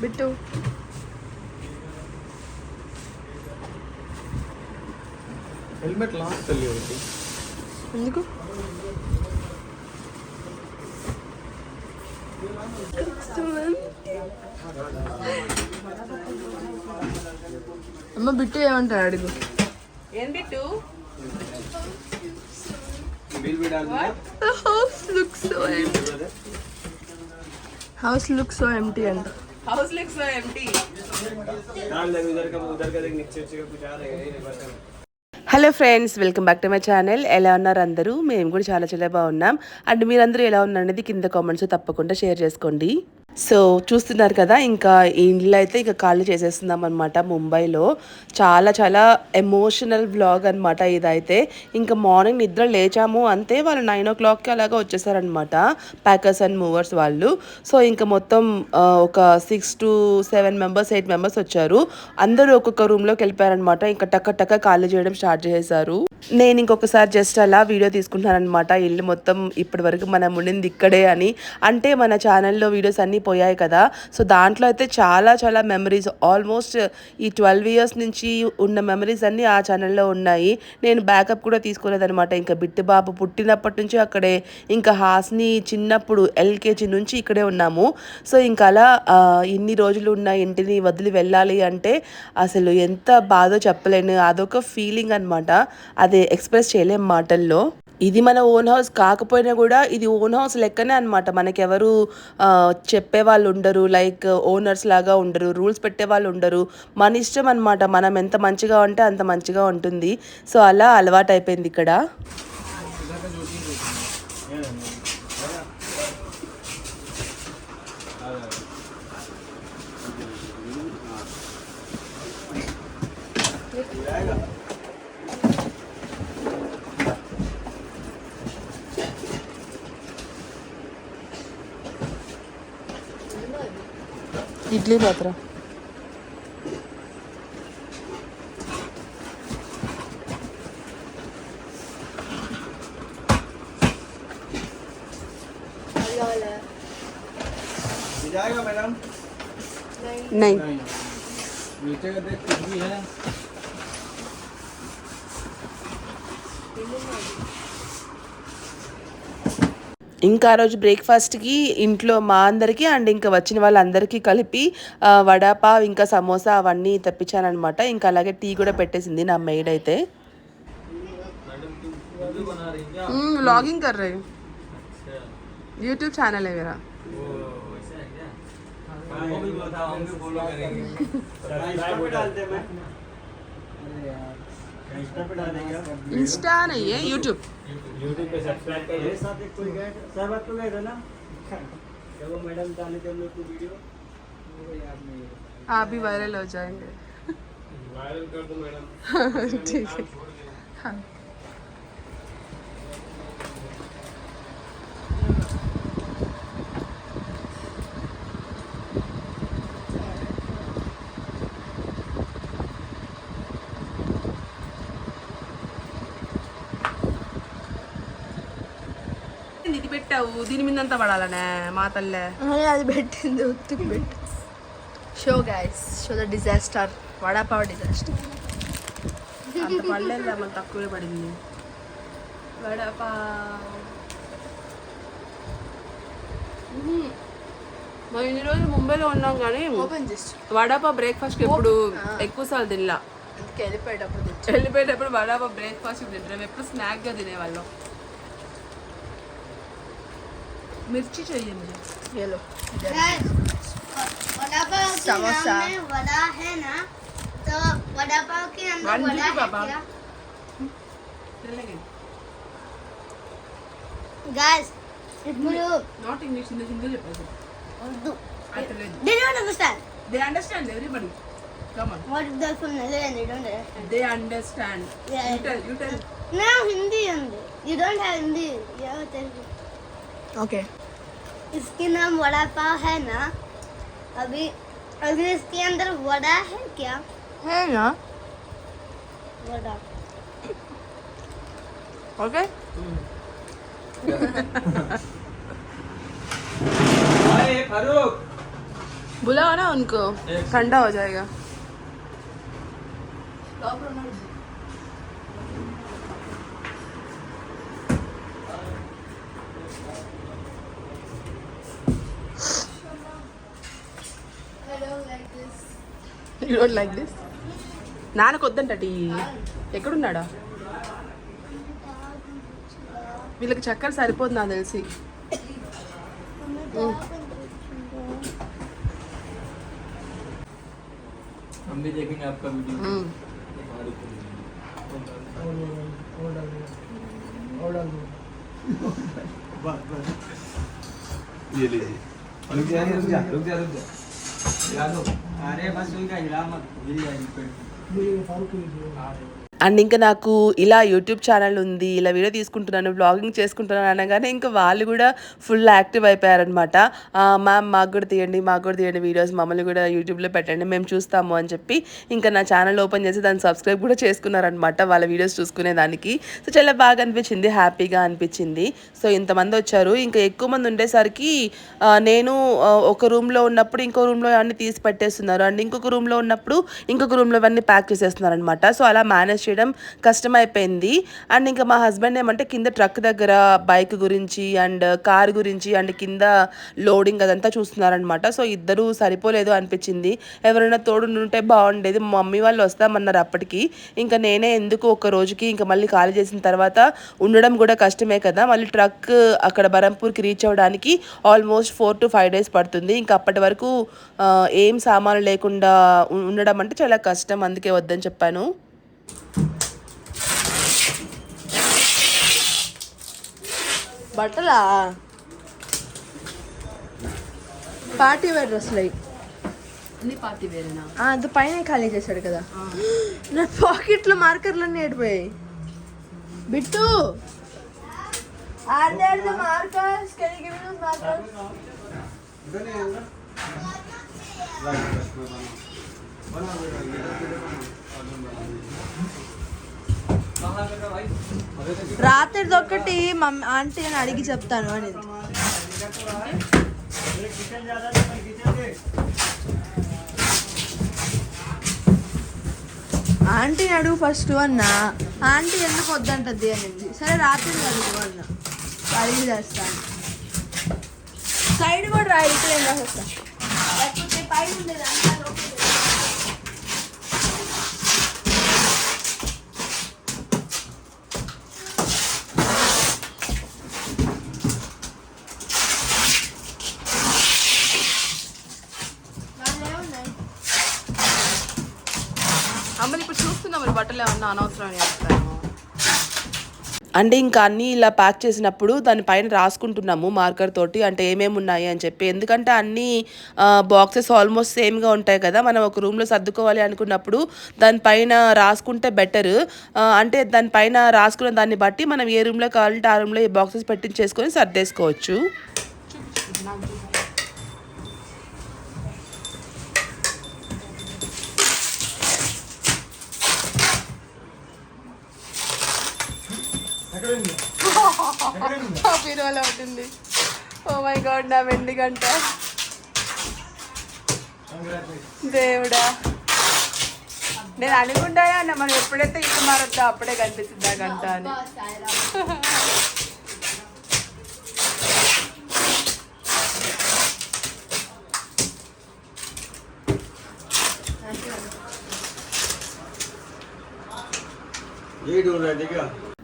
Bit helmet last తెలియదు ఎందుకు అమ్మ బిట్టు ఏమంటారు అడుగు ఏం bit The house looks so empty. House looks so empty and house looks so empty hello friends, welcome back to my channel. ఎలా ఉన్నారు అందరూ? మేము కూడా చాలా చాలా బాగున్నాం. అండ్ మీరందరూ ఎలా ఉన్నారు అనేది కింద కామెంట్స్ తప్పకుండా షేర్ చేసుకోండి. సో చూస్తున్నారు కదా, ఇంకా ఈ ఇంట్లో అయితే ఇక ఖాళీ చేసేస్తున్నాం అనమాట. ముంబైలో చాలా చాలా ఎమోషనల్ వ్లాగ్ అనమాట ఇదైతే. ఇంకా మార్నింగ్ నిద్ర లేచాము అంతే, వాళ్ళు 9 o'clockకి అలాగా వచ్చేసారనమాట ప్యాకర్స్ అండ్ మూవర్స్ వాళ్ళు. సో ఇంకా మొత్తం ఒక 6 to 7 members 8 members వచ్చారు. అందరూ ఒక్కొక్క రూమ్లోకి వెళ్ళిపోయారనమాట. ఇంకా టక్క టక్క ఖాళీ చేయడం స్టార్ట్ చేసేసారు. నేను ఇంకొకసారి జస్ట్ అలా వీడియో తీసుకుంటున్నాను అనమాట. ఇల్లు మొత్తం ఇప్పటి వరకు మనం ఉండింది ఇక్కడే అని. అంటే మన ఛానల్లో వీడియోస్ అన్నీ పోయాయి కదా, సో దాంట్లో అయితే చాలా చాలా మెమరీస్, ఆల్మోస్ట్ ఈ 12 years నుంచి ఉన్న మెమరీస్ అన్నీ ఆ ఛానల్లో ఉన్నాయి. నేను బ్యాకప్ కూడా తీసుకోలేదనమాట. ఇంకా బిట్టు బాబు పుట్టినప్పటి నుంచి అక్కడే, ఇంకా హాస్ని చిన్నప్పుడు LKG నుంచి ఇక్కడే ఉన్నాము. సో ఇంకా అలా ఇన్ని రోజులు ఉన్న ఇంటిని వదిలి వెళ్ళాలి అంటే అసలు ఎంత బాధో చెప్పలేను. అదొక ఫీలింగ్ అనమాట, అది ఎక్స్ప్రెస్ చేయలేం మాటల్లో. ఇది మన ఓన్ హౌస్ కాకపోయినా కూడా ఇది ఓన్ హౌస్ లెక్కనే అనమాట. మనకెవరు చెప్పేవాళ్ళు ఉండరు, లైక్ ఓనర్స్ లాగా ఉండరు, రూల్స్ పెట్టేవాళ్ళు ఉండరు. మన ఇష్టం అనమాట. మనం ఎంత మంచిగా ఉంటే అంత మంచిగా ఉంటుంది. సో అలా అలవాటు అయిపోయింది ఇక్కడ. ఇడ్లీ పాత్ర मैडम नहीं नीचे का देख कुछ भी है ఇంకా ఆ రోజు బ్రేక్ఫాస్ట్కి ఇంట్లో మా అందరికీ అండ్ ఇంకా వచ్చిన వాళ్ళందరికీ కలిపి వడాపావ్ ఇంకా సమోసా అవన్నీ తెప్పించానమాట. ఇంకా అలాగే టీ కూడా పెట్టేసింది నా మెయిడ్ అయితే. व्लॉगिंग कर रहे हैं, यूट्यूब चैनल है मेरा. इंस्टा नहीं है, यूट्यूब पे सब्सक्राइब करिए। सब आपको गए थे ना, जब वो मैडम डाले थे हम लोग को वीडियो, आप भी वायरल हो जाएंगे. वायरल कर दो मैडम. ठीक है. हाँ. ఇది పెట్టావు, దీని మీద అంతా పడాలనే మా తల్లే. అది పెట్టింది ఉత్తుకు పెట్టి. Show guys, show the disaster, vada pav disaster. అంత పడలేదు, మన తక్కువే పడింది వడాపావ్. మనం ఇన్ని రోజులు ముంబైలో ఉన్నాం కానీ ఓపెన్ చేసి వడాపావ్ బ్రేక్ఫాస్ట్కి ఎప్పుడు ఎక్కువసార్లు తినలా. అందుకే వెళ్ళిపోయేటప్పుడు వెళ్ళిపోయేటప్పుడు వడాపావ్ బ్రేక్ఫాస్ట్ తింటాం, ఎప్పుడు స్నాక్గా తినేవాళ్ళం. मिर्ची चाहिए मुझे, ये लो. वड़ा पाव के समोसा. नाम में वड़ा है ना, तो वड़ा पाव के अंदर वड़ा है क्या? Guys, ఇప్పుడు నాట్ ఇంగ్లీష్, హిందీ చెప్పేసి ఉర్దూ. అయితే లేదు. They don't understand. They understand everybody. Come on, What is that from Netherlands? They don't understand. They understand. Yeah. You tell. No, Hindi ఉంది. You don't have Hindi. You have Telugu. Okay. इसके नाम वड़ा पाव है ना. अभी अभी इसके अंदर वड़ा है क्या? है ना. वड़ा. ओके अरे फारूक बुलाओ ना उनको, ठंडा हो जाएगा. You don't like this? నాన్నకు వద్దంట టీ. ఎక్కడున్నాడా? వీళ్ళకి చక్కెర సరిపోదు నాకు తెలిసి. हम भी देखेंगे आपका वीडियो. ये लीजिए. रुक जा रुक जा रुक जा रुक जा. हिला दो. अरे बस वही का हिला मत, हिल जाएगी पेट. అండ్ ఇంకా నాకు ఇలా యూట్యూబ్ ఛానల్ ఉంది, ఇలా వీడియో తీసుకుంటున్నాను, బ్లాగింగ్ చేసుకుంటున్నాను అనగానే ఇంకా వాళ్ళు కూడా ఫుల్ యాక్టివ్ అయిపోయారనమాట. మ్యామ్ మాకు కూడా తీయండి వీడియోస్, మమ్మల్ని కూడా యూట్యూబ్లో పెట్టండి, మేము చూస్తాము అని చెప్పి ఇంకా నా ఛానల్ ఓపెన్ చేసి దాన్ని సబ్స్క్రైబ్ కూడా చేసుకున్నారనమాట వాళ్ళ వీడియోస్ చూసుకునేదానికి. సో చాలా బాగా అనిపించింది, హ్యాపీగా అనిపించింది. సో ఇంతమంది వచ్చారు. ఇంకా ఎక్కువ మంది ఉండేసరికి నేను ఒక రూమ్లో ఉన్నప్పుడు ఇంకో రూమ్లో అన్నీ తీసి పెట్టేస్తున్నారు, అండ్ ఇంకొక రూమ్లో ఉన్నప్పుడు ఇంకొక రూమ్లో అవన్నీ ప్యాక్ చేసేస్తున్నారు అనమాట. సో అలా మేనేజ్ చేయడం కష్టమైపోయింది. అండ్ ఇంకా మా హస్బెండ్ ఏమంటే కింద ట్రక్ దగ్గర బైక్ గురించి అండ్ కార్ గురించి అండ్ కింద లోడింగ్ అదంతా చూస్తున్నారనమాట. సో ఇద్దరు సరిపోలేదు అనిపించింది, ఎవరైనా తోడు ఉంటే బాగుండేది. మా మమ్మీ వాళ్ళు వస్తామన్నారు అప్పటికి. ఇంకా నేనే ఎందుకు ఒక రోజుకి ఇంకా మళ్ళీ ఖాళీ చేసిన తర్వాత ఉండడం కూడా కష్టమే కదా, మళ్ళీ ట్రక్ అక్కడ బరంపూర్కి రీచ్ అవ్వడానికి ఆల్మోస్ట్ 4 to 5 days పడుతుంది. ఇంకా అప్పటి వరకు ఏం సామాన్లు లేకుండా ఉండడం అంటే చాలా కష్టం, అందుకే వద్దని చెప్పాను. బట్టలా పార్టీ వేర్ డ్రెస్సులు అన్ని పార్టీ వేరేనా? అది పైన ఖాళీ చేశాడు కదా. నా పాకెట్లో మార్కర్లన్నీ ఏడిపోయాయి. బిట్టు మార్కర్స్ రాత్రిది ఒక్కటి మమ్మీ ఆంటీ అని అడిగి చెప్తాను అనేది. ఆంటీని అడుగు ఫస్ట్ అన్నా, ఆంటీ ఎందుకు వద్దంటది అనేది. సరే రాత్రి అడుగు అన్న, అడిగి చేస్తాను. సైడ్ కూడా రాయి, ఇక్కడ ఏం రాస్తా లేకపోతే పైన ఉండేది అంతా లోపల. అమ్మని ఇప్పుడు చూస్తున్నాం బట్టలు ఏమన్నా అనవసరం చేస్తాను. అంటే ఇంకా అన్నీ ఇలా ప్యాక్ చేసినప్పుడు దానిపైన రాసుకుంటున్నాము మార్కర్ తోటి, అంటే ఏమేమి ఉన్నాయి అని చెప్పి. ఎందుకంటే అన్నీ బాక్సెస్ ఆల్మోస్ట్ సేమ్గా ఉంటాయి కదా, మనం ఒక రూమ్లో సర్దుకోవాలి అనుకున్నప్పుడు దానిపైన రాసుకుంటే బెటర్. అంటే దానిపైన రాసుకున్న దాన్ని బట్టి మనం ఏ రూమ్లో కావాలంటే ఆ రూమ్లో ఈ బాక్సెస్ పెట్టించేసుకొని సర్దేసుకోవచ్చు. బీరువాలో ఉంటుంది. ఓ మై గాడ్, నా వెండి గంట. దేవుడా, నేను అనుకుంటానే అన్న మనం ఎప్పుడైతే ఇల్లు మారొద్దో అప్పుడే కనిపిస్తుంది ఆ గంట అని.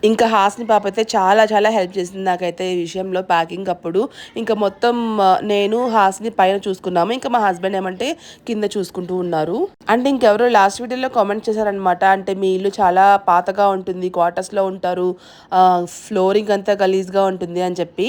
ఇంకా హాస్ని పాప అయితే చాలా చాలా హెల్ప్ చేసింది నాకైతే ఈ విషయంలో, ప్యాకింగ్ అప్పుడు. ఇంకా మొత్తం నేను హాస్ని పైన చూసుకున్నాము, ఇంకా మా హస్బెండ్ ఏమంటే కింద చూసుకుంటూ ఉన్నారు. అంటే ఇంకెవరో లాస్ట్ వీడియోలో కామెంట్ చేశారనమాట, అంటే మీ ఇల్లు చాలా పాతగా ఉంటుంది, క్వార్టర్స్లో ఉంటారు, ఫ్లోరింగ్ అంతా గలీజ్గా ఉంటుంది అని చెప్పి.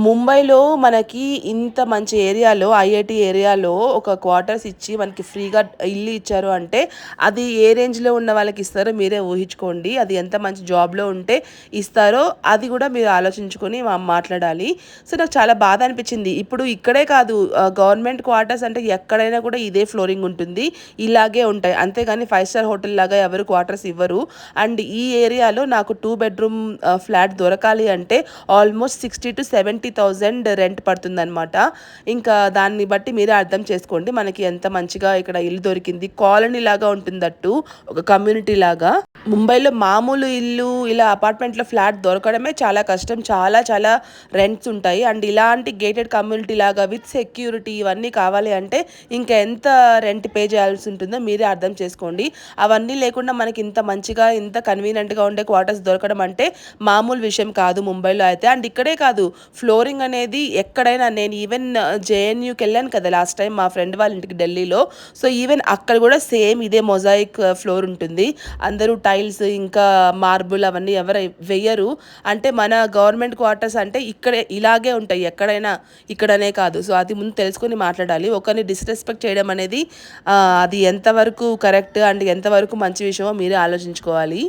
ముంబైలో మనకి ఇంత మంచి ఏరియాలో, ఐఐటి ఏరియాలో ఒక క్వార్టర్స్ ఇచ్చి మనకి ఫ్రీగా ఇల్లు ఇచ్చారు అంటే అది ఏ రేంజ్లో ఉన్న వాళ్ళకి ఇస్తారో మీరే ఊహించుకోండి, అది ఎంత మంచి జాబ్లో ఏరియాలో ఉంటే ఇస్తారో అది కూడా మీరు ఆలోచించుకొని మాట్లాడాలి. సో నాకు చాలా బాధ అనిపించింది. ఇప్పుడు ఇక్కడే కాదు, గవర్నమెంట్ క్వార్టర్స్ అంటే ఎక్కడైనా కూడా ఇదే ఫ్లోరింగ్ ఉంటుంది, ఇలాగే ఉంటాయి. అంతేగాని 5 స్టార్ హోటల్ లాగా ఎవరు క్వార్టర్స్ ఇవ్వరు. అండ్ ఈ ఏరియాలో నాకు 2 బెడ్రూమ్ ఫ్లాట్ దొరకాలి అంటే ఆల్మోస్ట్ 60,000 to 70,000 రెంట్ పడుతుందన్నమాట. ఇంకా దాన్ని బట్టి మీరే అర్థం చేసుకోండి మనకి ఎంత మంచిగా ఇక్కడ ఇల్లు దొరికింది. కాలనీ లాగా ఉంటుందట్టు, ఒక కమ్యూనిటీ లాగా. ముంబైలో మామూలు ఇల్లు ఇలా అపార్ట్మెంట్లో ఫ్లాట్ దొరకడమే చాలా కష్టం, చాలా చాలా రెంట్స్ ఉంటాయి. అండ్ ఇలాంటి గేటెడ్ కమ్యూనిటీ లాగా విత్ సెక్యూరిటీ ఇవన్నీ కావాలి అంటే ఇంకా ఎంత రెంట్ పే చేయాల్సి ఉంటుందో మీరే అర్థం చేసుకోండి. అవన్నీ లేకుండా మనకి ఇంత మంచిగా ఇంత కన్వీనియంట్గా ఉండే క్వార్టర్స్ దొరకడం అంటే మామూలు విషయం కాదు ముంబైలో అయితే. అండ్ ఇక్కడే కాదు, ఫ్లోరింగ్ అనేది ఎక్కడైనా, నేను ఈవెన్ జేఎన్యూకి వెళ్ళాను కదా లాస్ట్ టైం మా ఫ్రెండ్ వాళ్ళ ఇంటికి ఢిల్లీలో, సో ఈవెన్ అక్కడ కూడా సేమ్ ఇదే మొజాయిక్ ఫ్లోర్ ఉంటుంది. అందరూ టైల్స్ ఇంకా మార్బుల్ అవన్నీ ఎవరు వెయ్యరు. అంటే మన గవర్నమెంట్ క్వార్టర్స్ అంటే ఇక్కడే ఇలాగే ఉంటాయి ఎక్కడైనా, ఇక్కడనే కాదు. సో అది ముందు తెలుసుకొని మాట్లాడాలి. ఒకరిని డిస్రెస్పెక్ట్ చేయడం అనేది అది ఎంతవరకు కరెక్ట్ అండ్ ఎంతవరకు మంచి విషయమో మీరే ఆలోచించుకోవాలి.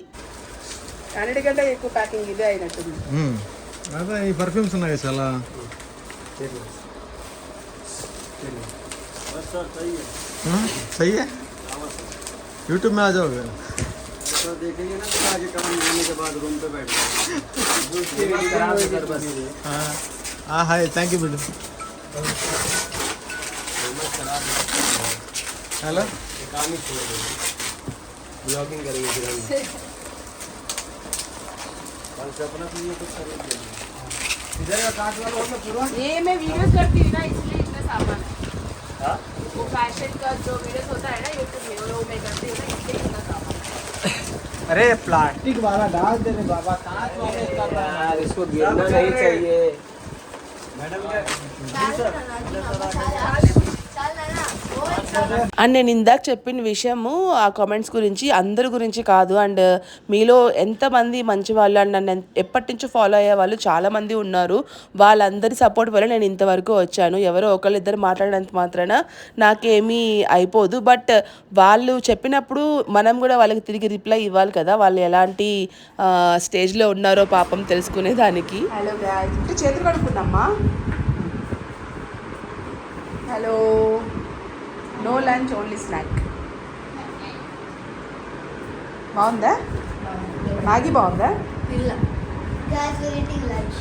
అన్నిటికంటే ఎక్కువ ప్యాకింగ్ ఇదే అయినట్టుంది. అదే ఈ పర్ఫ్యూమ్స్ ఉన్నాయి చాలా. सही है, यूट्यूब में आ जाओगे तो देखेंगे ना, तो आगे काम होने के बाद रूम पे बैठ हाँ हाय, थैंक यू बेटू. हेलो, काम ही छोड़ देंगे, ब्लॉगिंग करेंगे फिर हम कल से अपना तो ये कुछ करेंगे. इधर का काट वाला होगा पूरा. ये मैं वीडियोस करती हूँ ना, इसलिए इतना सामान है. हाँ, वो फैशन का जो वीडियोस होता है ना यूट्यूब में, वो मैं करती हूँ ना, इसलिए इतना सामान है. अरे प्लास्टिक वाला डाल दे रे बाबा, कांच वाले कर रहा है यार, इसको गिरना नहीं चाहिए. मैडम అండ్ నేను ఇందాక చెప్పిన విషయము ఆ కామెంట్స్ గురించి అందరి గురించి కాదు. అండ్ మీలో ఎంతమంది మంచి వాళ్ళు అండ్ నన్ను ఎప్పటి నుంచో ఫాలో అయ్యే వాళ్ళు చాలామంది ఉన్నారు. వాళ్ళందరి సపోర్ట్ వల్ల నేను ఇంతవరకు వచ్చాను. ఎవరో ఒకళ్ళిద్దరు మాట్లాడినంత మాత్రాన నాకేమీ అయిపోదు. బట్ వాళ్ళు చెప్పినప్పుడు మనం కూడా వాళ్ళకి తిరిగి రిప్లై ఇవ్వాలి కదా, వాళ్ళు ఎలాంటి స్టేజ్లో ఉన్నారో పాపం తెలుసుకునే దానికి. హలో గాయ్స్, అంటే చేతులు కడుక్కున్నామ్మా. Hello, no lunch only snack. బాగుందా మ్యాగీ? బాగుందా? Guys, we're eating lunch.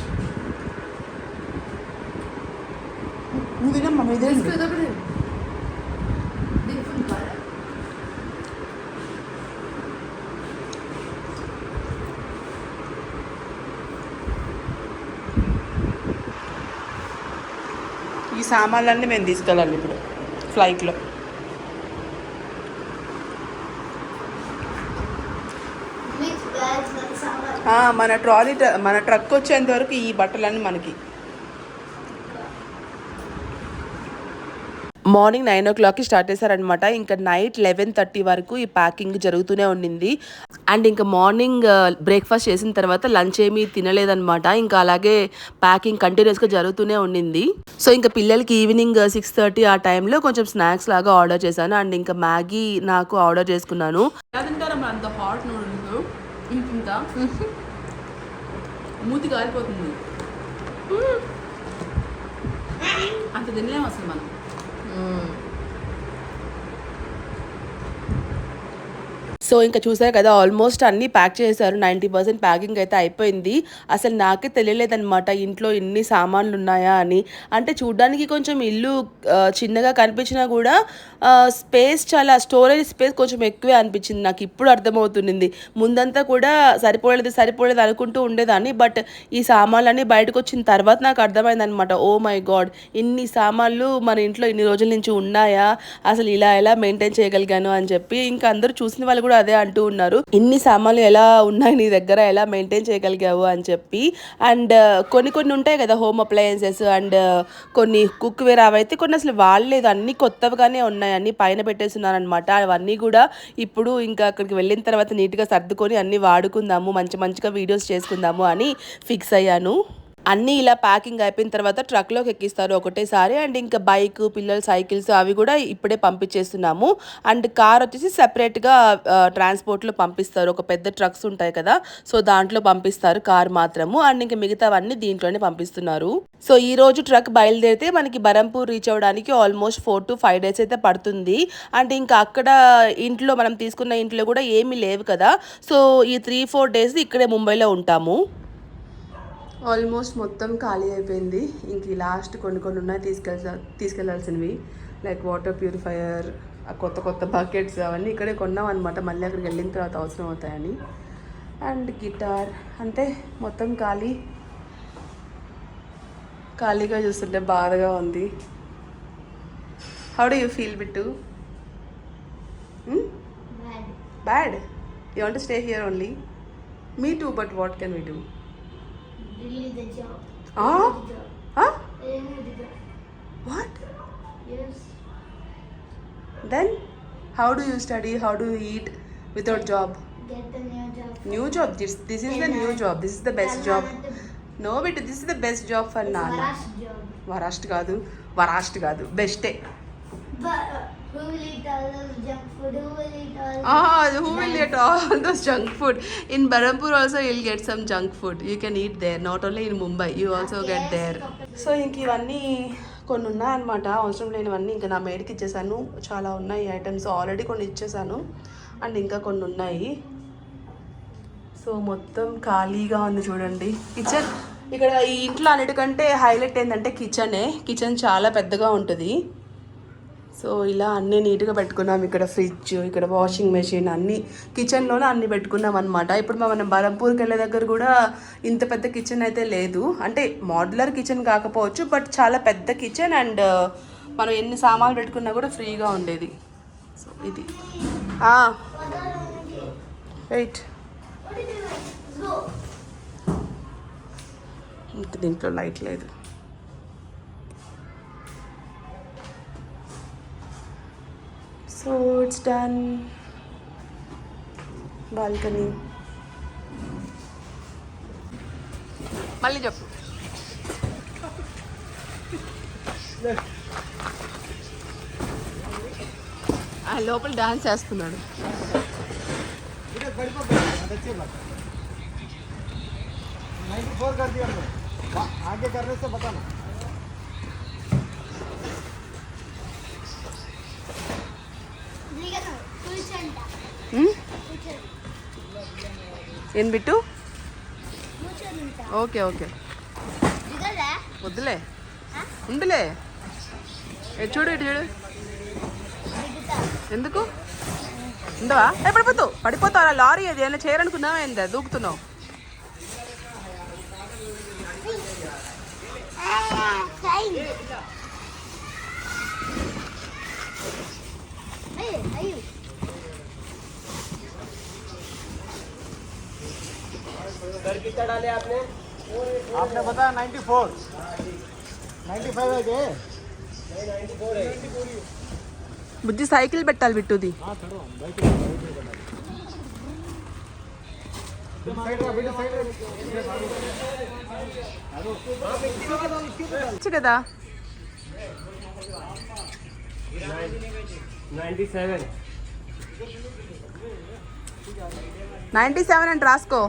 నువ్వు తినమ్మా, మీరు తినండి. ఈ సామాన్లన్నీ మేము తీసుకెళ్ళాలి ఇప్పుడు ఫ్లైట్లో. Mix bags with someone. మన ట్రక్ వచ్చేంత వరకు ఈ బట్టలన్నీ మనకి. మార్నింగ్ 9 o'clockకి స్టార్ట్ చేశారనమాట. ఇంకా నైట్ 11:30 వరకు ఈ ప్యాకింగ్ జరుగుతూనే ఉండింది. అండ్ ఇంకా మార్నింగ్ బ్రేక్ఫాస్ట్ చేసిన తర్వాత లంచ్ ఏమీ తినలేదనమాట. ఇంకా అలాగే ప్యాకింగ్ కంటిన్యూస్గా జరుగుతూనే ఉండింది. సో ఇంకా పిల్లలకి ఈవినింగ్ 6:30 ఆ టైంలో కొంచెం స్నాక్స్ లాగా ఆర్డర్ చేశాను. అండ్ ఇంకా మ్యాగీ నాకు ఆర్డర్ చేసుకున్నాను. తింటారమ్మా అంత హాట్ నూడిల్స్ ఇంత మూతి కాలిపోతుంది, అంత తినలేము అసలు మనం. సో ఇంకా చూసారు కదా, ఆల్మోస్ట్ అన్నీ ప్యాక్ చేశారు. 90% ప్యాకింగ్ అయితే అయిపోయింది. అసలు నాకే తెలియలేదనమాట ఇంట్లో ఇన్ని సామాన్లు ఉన్నాయా అని. అంటే చూడ్డానికి కొంచెం ఇల్లు చిన్నగా కనిపించినా కూడా స్పేస్, చాలా స్టోరేజ్ స్పేస్ కొంచెం ఎక్కువే అనిపించింది నాకు. ఇప్పుడు అర్థమవుతుంది. ముందంతా కూడా సరిపోలేదు అనుకుంటూ ఉండేదాన్ని. బట్ ఈ సామాన్లన్నీ బయటకు వచ్చిన తర్వాత నాకు అర్థమైందనమాట, ఓ మై గాడ్, ఇన్ని సామాన్లు మన ఇంట్లో ఇన్ని రోజుల నుంచి ఉన్నాయా, అసలు ఇలా ఎలా మెయింటైన్ చేయగలిగాను అని చెప్పి. ఇంకా అందరూ చూసిన వాళ్ళు కూడా అదే అంటూ ఉన్నారు, ఇన్ని సామాన్లు ఎలా ఉన్నాయి నీ దగ్గర, ఎలా మెయింటైన్ చేయగలిగావు అని చెప్పి. అండ్ కొన్ని ఉంటాయి కదా హోమ్ అప్లయన్సెస్ అండ్ కొన్ని కుక్ వేర్, అవైతే కొన్ని అసలు వాడలేదు, అన్నీ కొత్తగానే ఉన్నాయి, అన్నీ పైన పెట్టేస్తున్నాను అనమాట. అవన్నీ కూడా ఇప్పుడు ఇంకా అక్కడికి వెళ్ళిన తర్వాత నీట్గా సర్దుకొని అన్నీ వాడుకుందాము, మంచిగా వీడియోస్ చేసుకుందాము అని ఫిక్స్ అయ్యాను. అన్నీ ఇలా ప్యాకింగ్ అయిపోయిన తర్వాత ట్రక్లోకి ఎక్కిస్తారు ఒకటేసారి. అండ్ ఇంకా బైక్, పిల్లల సైకిల్స్ అవి కూడా ఇప్పుడే పంపించేస్తున్నాము. అండ్ కార్ వచ్చేసి సెపరేట్గా ట్రాన్స్పోర్ట్లో పంపిస్తారు. ఒక పెద్ద ట్రక్స్ ఉంటాయి కదా, సో దాంట్లో పంపిస్తారు కార్ మాత్రము. అండ్ ఇంకా మిగతావన్నీ దీంట్లోనే పంపిస్తున్నారు. సో ఈ రోజు ట్రక్ బయలుదేరితే మనకి బరంపూర్ రీచ్ అవ్వడానికి ఆల్మోస్ట్ 4 to 5 days అయితే పడుతుంది. అండ్ ఇంకా అక్కడ ఇంట్లో మనం తీసుకున్న ఇంట్లో కూడా ఏమీ లేవు కదా, సో ఈ 3-4 days ఇక్కడే ముంబైలో ఉంటాము. ఆల్మోస్ట్ మొత్తం ఖాళీ అయిపోయింది. ఇంక ఈ లాస్ట్ కొన్ని ఉన్నాయి తీసుకెళ్లాల్సినవి, లైక్ వాటర్ ప్యూరిఫైయర్, కొత్త బకెట్స్ అవన్నీ ఇక్కడే కొన్నాం అనమాట, మళ్ళీ అక్కడికి వెళ్ళిన తర్వాత అవసరం అవుతాయని. అండ్ గిటార్ అంతే, మొత్తం ఖాళీగా చూస్తుంటే బాధగా ఉంది. How do you feel Bittu? Bad? You want to stay here only? Me too, but what can we do? Really the job. Huh? Huh? Really the job. What? Yes. Then how do you study? How do you eat without job? Get the new job. New job. This is the new job. This is the best job. No, but this is the best job for Nana. Last job. Varasht కాదు బెస్టే. But who will eat all those junk food? Who will eat all? Who will eat all those junk food? In Barampur also you'll get some junk food. You can eat there. Not only in Mumbai, you also get there. So ఇంక ఇవన్నీ కొన్ని ఉన్నాయన్నమాట, అవసరం లేనివన్నీ ఇంకా నా మేడ్కి ఇచ్చేసాను. చాలా ఉన్నాయి ఐటమ్స్, ఆల్రెడీ కొన్ని ఇచ్చేసాను అండ్ ఇంకా కొన్ని ఉన్నాయి. సో మొత్తం ఖాళీగా ఉంది చూడండి. కిచెన్ ఇక్కడ ఈ ఇంట్లో అన్నిటికంటే హైలైట్ ఏంటంటే కిచెన్ చాలా పెద్దగా ఉంటుంది. సో ఇలా అన్నీ నీట్గా పెట్టుకున్నాం. ఇక్కడ ఫ్రిడ్జ్, ఇక్కడ వాషింగ్ మెషిన్, అన్నీ కిచెన్లోనే అన్నీ పెట్టుకున్నాం అనమాట. ఇప్పుడు మనం బరంపూర్కి వెళ్ళే దగ్గర కూడా ఇంత పెద్ద కిచెన్ అయితే లేదు, అంటే మోడ్యులర్ కిచెన్ కాకపోవచ్చు, బట్ చాలా పెద్ద కిచెన్. అండ్ మనం ఎన్ని సామాన్లు పెట్టుకున్నా కూడా ఫ్రీగా ఉండేది. సో ఇది రైట్. ఇంకా దీంట్లో లైట్ లేదు. So it's done. బాల్కనీ మళ్ళీ చెప్పు. లోపల డాన్స్ చేస్తున్నాడు. 94 कर दिया हमने, आगे करने से बताना. ఏం బిట్టు? ఓకే వద్దులే, ఉండులే. చూడు ఇటు చూడు. ఎందుకు ఉండవా? పడిపోతావు. అలా లారీ అది ఏమైనా చేయాలనుకున్నావా? ఏందా దూకుతున్నావు? सर कितना डाले आपने? आपने बताया 94, 95 है क्या? 94 है. బుజ్జి సైకిల్ పెట్టాలి బిట్టుది. కదా 97 అని రాసుకో.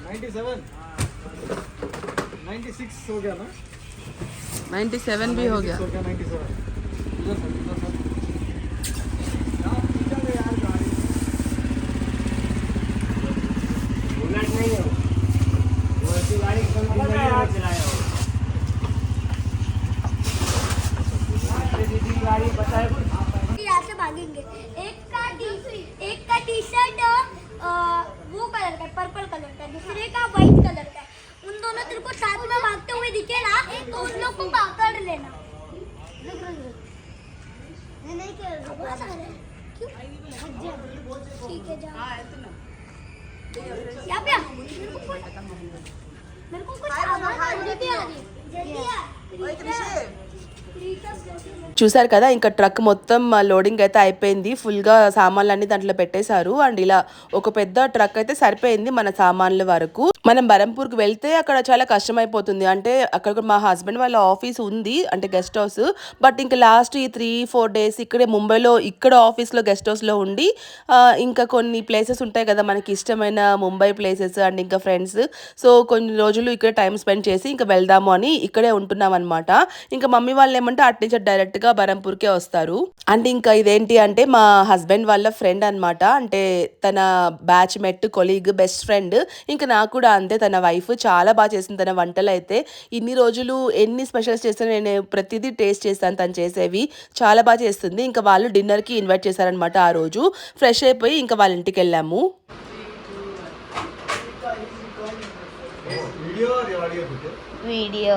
97, 96 हो गया ना? 97 भी हो गया. 97. बुलेट नहीं है वो, ऐसी गाड़ी चलाया हो. गाड़ी बताए यहाँ से भागेंगे. एक का टी शर्ट वो कलर का, पर्पल कलर का, दूसरे का व्हाइट कलर का. उन दोनों तेरे को साथ में भागते हुए दिखे ना, तो उन लोग को पकड़ लेना. नहीं ठीक है जाओ. यहाँ पे मेरे को कुछ आवाज जल्दी आ. చూసారు కదా, ఇంకా ట్రక్ మొత్తం లోడింగ్ అయితే అయిపోయింది. ఫుల్గా సామాన్లు అన్ని దాంట్లో పెట్టేశారు. అండ్ ఇలా ఒక పెద్ద ట్రక్ అయితే సరిపోయింది మన సామాన్ల వరకు. మనం బరంపూర్కి వెళ్తే అక్కడ చాలా కష్టం అయిపోతుంది. అంటే అక్కడ మా హస్బెండ్ వాళ్ళ ఆఫీస్ ఉంది, అంటే గెస్ట్ హౌస్. బట్ ఇంకా లాస్ట్ ఈ 3-4 డేస్ ఇక్కడే ముంబైలో ఇక్కడ ఆఫీస్లో గెస్ట్ హౌస్లో ఉండి ఇంకా కొన్ని ప్లేసెస్ ఉంటాయి కదా మనకి ఇష్టమైన ముంబై ప్లేసెస్ అండ్ ఇంకా ఫ్రెండ్స్. సో కొన్ని రోజులు ఇక్కడ టైం స్పెండ్ చేసి ఇంకా వెళ్దాము అని ఇక్కడే ఉంటున్నాం అనమాట. ఇంకా మమ్మీ వాళ్ళు ఏమంటే అటు నుంచి డైరెక్ట్గా బరంపూర్కే వస్తారు. అండ్ ఇంకా ఇదేంటి అంటే మా హస్బెండ్ వాళ్ళ ఫ్రెండ్ అనమాట. అంటే తన బ్యాచ్ మెట్ కొలీగ్ బెస్ట్ ఫ్రెండ్. ఇంకా నాకు కూడా అంతే, తన వైఫ్ చాలా బాగా చేసింది తన వంటలు అయితే. ఇన్ని రోజులు ఎన్ని స్పెషల్స్ చేస్తే నేను ప్రతిదీ టేస్ట్ చేస్తాను తను చేసేవి. చాలా బాగా చేస్తుంది. ఇంకా వాళ్ళు డిన్నర్కి ఇన్వైట్ చేశారనమాట. ఆ రోజు ఫ్రెష్ అయిపోయి ఇంకా వాళ్ళ ఇంటికి వెళ్ళాము. వీడియో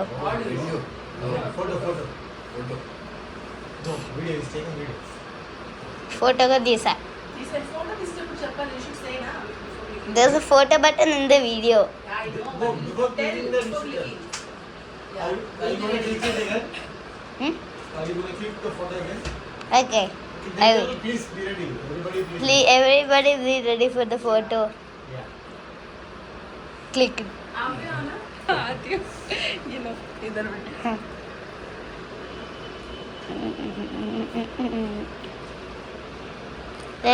ఫోటోగా తీసా. There's a photo button in the video. Okay. I will. Please be ready. Please, everybody be ready for the photo. Click.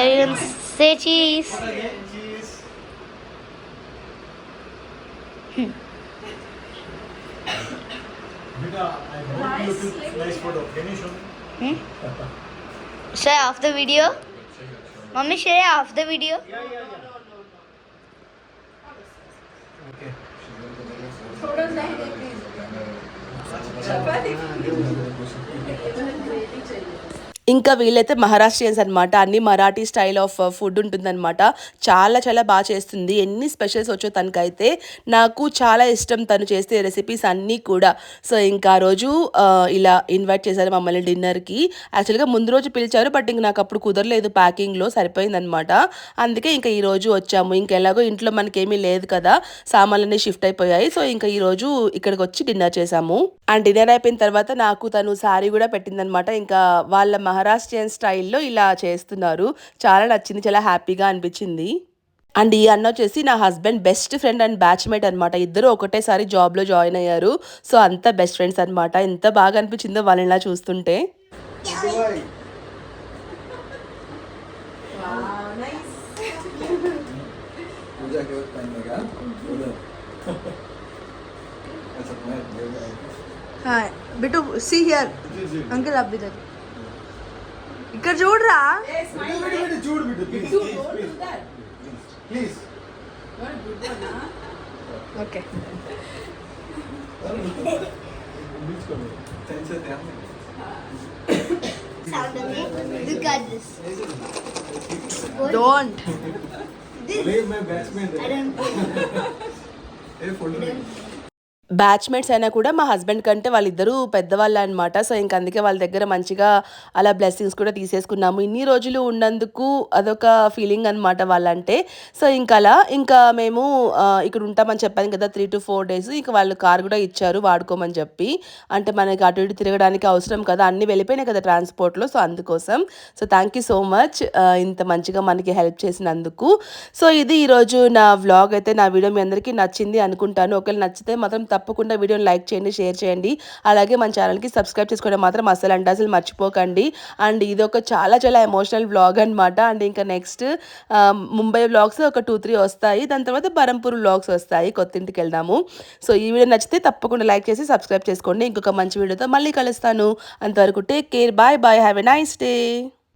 Everyone say cheese. Cheese. Beta, I want you to nice photo. Can you show me? Share off the video. Mommy, share off the video. Okay. ఇంకా వీళ్ళైతే మహారాష్ట్రియన్స్ అనమాట. అన్ని Marathi style of food ఉంటుందన్నమాట. చాలా చాలా బాగా చేస్తుంది. ఎన్ని స్పెషల్స్ వచ్చో తనకైతే. నాకు చాలా ఇష్టం తను చేసే రెసిపీస్ అన్నీ కూడా. సో ఇంకా ఆ రోజు ఇలా ఇన్వైట్ చేశారు మమ్మల్ని డిన్నర్కి. యాక్చువల్గా ముందు రోజు పిలిచారు, బట్ ఇంక నాకు అప్పుడు కుదరలేదు, ప్యాకింగ్లో సరిపోయిందనమాట. అందుకే ఇంకా ఈరోజు వచ్చాము. ఇంకెలాగో ఇంట్లో మనకేమీ లేదు కదా, సామాన్లన్నీ షిఫ్ట్ అయిపోయాయి. సో ఇంకా ఈరోజు ఇక్కడికి వచ్చి డిన్నర్ చేసాము. అండ్ డిన్నర్ అయిపోయిన తర్వాత నాకు తను శారీ కూడా పెట్టిందనమాట. ఇంకా వాళ్ళ మహారాష్ట్రియన్ స్టైల్లో ఇలా చేస్తున్నారు. చాలా నచ్చింది, చాలా హ్యాపీగా అనిపించింది. అండ్ ఈ అన్న వచ్చేసి నా husband best friend and batchmate అనమాట. ఇద్దరు ఒకటేసారి జాబ్లో జాయిన్ అయ్యారు. సో అంతా బెస్ట్ ఫ్రెండ్స్ అనమాట. ఎంత బాగా అనిపించిందో వాళ్ళని ఇలా చూస్తుంటే. బిటు సీ హియర్ అంకుల్ అబ్బి ఇక్కడ చూడరా. చూడు బిడ్డ please. Okay. Look at this. Don't. मैं बैट्समैन బ్యాచ్మేట్స్ అయినా కూడా మా హస్బెండ్ కంటే వాళ్ళిద్దరూ పెద్దవాళ్ళు అనమాట. సో ఇంక అందుకే వాళ్ళ దగ్గర మంచిగా అలా బ్లెస్సింగ్స్ కూడా తీసేసుకున్నాము. ఇన్ని రోజులు ఉన్నందుకు అదొక ఫీలింగ్ అనమాట వాళ్ళంటే. సో ఇంకా అలా ఇంకా మేము ఇక్కడ ఉంటామని చెప్పాను కదా 3 to 4 days. ఇంకా వాళ్ళు కార్ కూడా ఇచ్చారు వాడుకోమని చెప్పి. అంటే మనకి అటు ఇటు తిరగడానికి అవసరం కదా, అన్నీ వెళ్ళిపోయినాయి కదా ట్రాన్స్పోర్ట్లో. సో అందుకోసం. So thank you so much ఇంత మంచిగా మనకి హెల్ప్ చేసినందుకు. సో ఇది ఈరోజు నా వ్లాగ్ అయితే. నా వీడియో మీ అందరికీ నచ్చింది అనుకుంటాను. ఒకవేళ నచ్చితే మాత్రం తప్పకుండా వీడియోని లైక్ చేయండి, షేర్ చేయండి. అలాగే మన ఛానల్కి సబ్స్క్రైబ్ చేసుకోవడం మాత్రం అసలు మర్చిపోకండి. అండ్ ఇది ఒక చాలా చాలా ఎమోషనల్ వ్లాగ్ అనమాట. అండ్ ఇంకా నెక్స్ట్ ముంబై వ్లాగ్స్ ఒక 2-3 వస్తాయి. దాని తర్వాత బరంపూర్ వ్లాగ్స్ వస్తాయి. కొత్తింటికి వెళ్దాము. సో ఈ వీడియో నచ్చితే తప్పకుండా లైక్ చేసి సబ్స్క్రైబ్ చేసుకోండి. ఇంకొక మంచి వీడియోతో మళ్ళీ కలుస్తాను. అంతవరకు take care, bye bye, have a nice day.